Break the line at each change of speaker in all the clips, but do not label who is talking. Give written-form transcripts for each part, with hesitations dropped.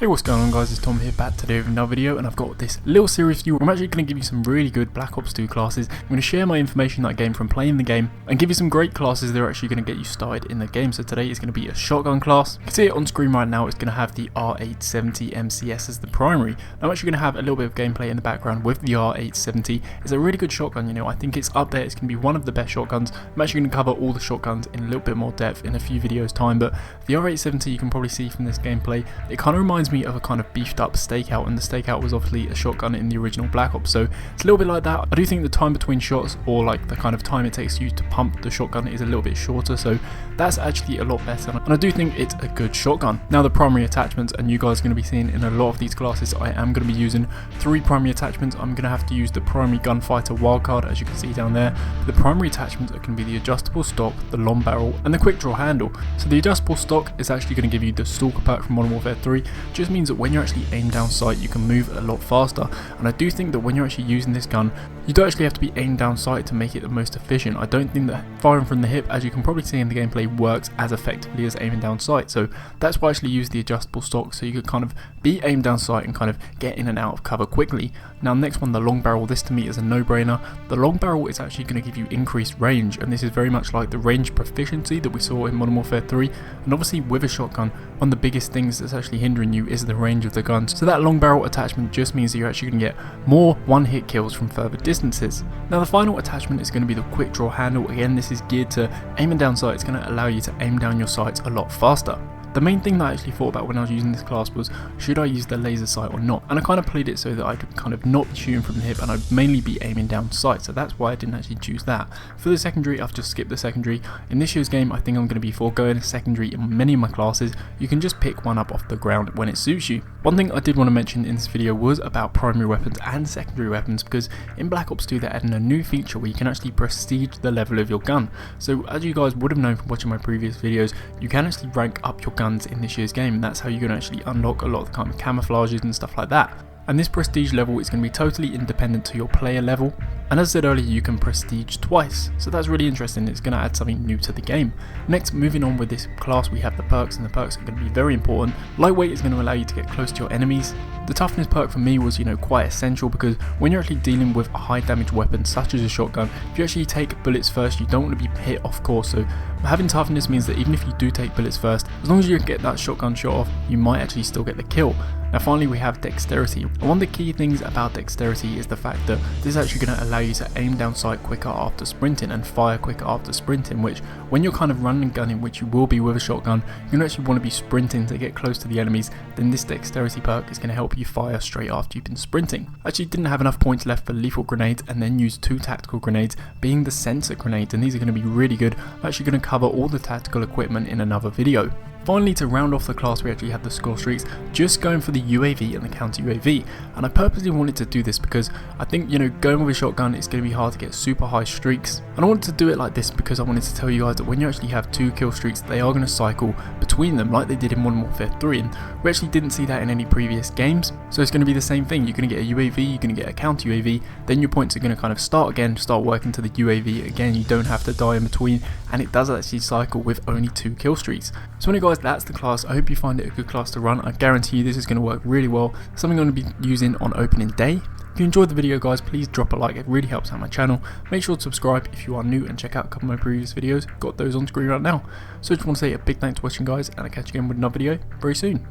Hey, what's going on guys, it's Tom here back today with another video, and I've got this little series for you. I'm actually going to give you some really good Black Ops 2 classes. I'm going to share my information that I gained from playing the game and give you some great classes that are actually going to get you started in the game. So today is going to be a shotgun class. You can see it on screen right now. It's going to have the R870 MCS as the primary. I'm actually going to have a little bit of gameplay in the background with the R870. It's a really good shotgun, you know, I think it's up there. It's going to be one of the best shotguns. I'm actually going to cover all the shotguns in a little bit more depth in a few videos time, but the R870, you can probably see from this gameplay, it kind of reminds me of a kind of beefed up Stakeout, and the Stakeout was obviously a shotgun in the original Black Ops, so it's a little bit like that. I do think the time between shots, or like the kind of time it takes you to pump the shotgun, is a little bit shorter, so that's actually a lot better, and I do think it's a good shotgun. Now the primary attachments, and you guys are going to be seeing in a lot of these classes, I am going to be using 3 primary attachments. I'm going to have to use the primary gunfighter wildcard, as you can see down there. The primary attachments are going to be the adjustable stock, the long barrel, and the quick draw handle. So the adjustable stock is actually going to give you the Stalker perk from Modern Warfare 3, just means that when you're actually aimed down sight, you can move a lot faster, and I do think that when you're actually using this gun, you don't actually have to be aimed down sight to make it the most efficient. I don't think that firing from the hip, as you can probably see in the gameplay, works as effectively as aiming down sight, so that's why I actually use the adjustable stock, so you could kind of be aimed down sight and kind of get in and out of cover quickly. Now next one, the long barrel. This to me is a no-brainer. The long barrel is actually going to give you increased range, and this is very much like the range proficiency that we saw in Modern Warfare 3, and obviously with a shotgun, one of the biggest things that's actually hindering you is the range of the guns, so that long barrel attachment just means that you're actually going to get more one-hit kills from further distances. Now the final attachment is going to be the quick draw handle. Again, this is geared to aiming down sight. It's going to allow you to aim down your sights a lot faster. The main thing that I actually thought about when I was using this class was, should I use the laser sight or not? And I kind of played it so that I could kind of not be shooting from the hip, and I'd mainly be aiming down sight, so that's why I didn't actually choose that. For the secondary, I've just skipped the secondary. In this year's game, I think I'm going to be foregoing a secondary in many of my classes. You can just pick one up off the ground when it suits you. One thing I did want to mention in this video was about primary weapons and secondary weapons, because in Black Ops 2 they're adding a new feature where you can actually prestige the level of your gun. So as you guys would have known from watching my previous videos, you can actually rank up your guns in this year's game, and that's how you're going to actually unlock a lot of the kind of camouflages and stuff like that. And this prestige level is going to be totally independent to your player level, and as I said earlier, you can prestige twice, so that's really interesting. It's going to add something new to the game. Next, moving on with this class, we have the perks, and the perks are going to be very important. Lightweight is going to allow you to get close to your enemies. The toughness perk for me was, you know, quite essential, because when you're actually dealing with a high damage weapon such as a shotgun, if you actually take bullets first, you don't want to be hit off course, so having toughness means that even if you do take bullets first, as long as you get that shotgun shot off, you might actually still get the kill. Now finally, we have dexterity, and one of the key things about dexterity is the fact that this is actually going to allow you to aim down sight quicker after sprinting and fire quicker after sprinting, which when you're kind of running and gunning, which you will be with a shotgun, you're going to actually want to be sprinting to get close to the enemies. Then this dexterity perk is going to help you fire straight after you've been sprinting. I actually didn't have enough points left for lethal grenades, and then used 2 tactical grenades, being the sensor grenades, and these are going to be really good. I'm actually going to cover all the tactical equipment in another video. Finally, to round off the class, we actually have the score streaks, just going for the UAV and the counter UAV, and I purposely wanted to do this because I think, you know, going with a shotgun, it's going to be hard to get super high streaks, and I wanted to do it like this because I wanted to tell you guys that when you actually have 2 kill streaks, they are going to cycle between them like they did in Modern Warfare 3, and we actually didn't see that in any previous games, so it's going to be the same thing. You're going to get a UAV, you're going to get a counter UAV, then your points are going to kind of start again, start working to the UAV again. You don't have to die in between, and it does actually cycle with only 2 kill streaks. So anyway guys, that's the class. I hope you find it a good class to run. I guarantee you this is going to work really well. Something I'm going to be using on opening day. If you enjoyed the video guys, please drop a like, it really helps out my channel. Make sure to subscribe if you are new, and check out a couple of my previous videos. Got those on screen right now. So I just want to say a big thanks for watching guys, and I'll catch you again with another video very soon.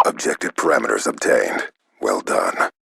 Objective parameters obtained. Well done.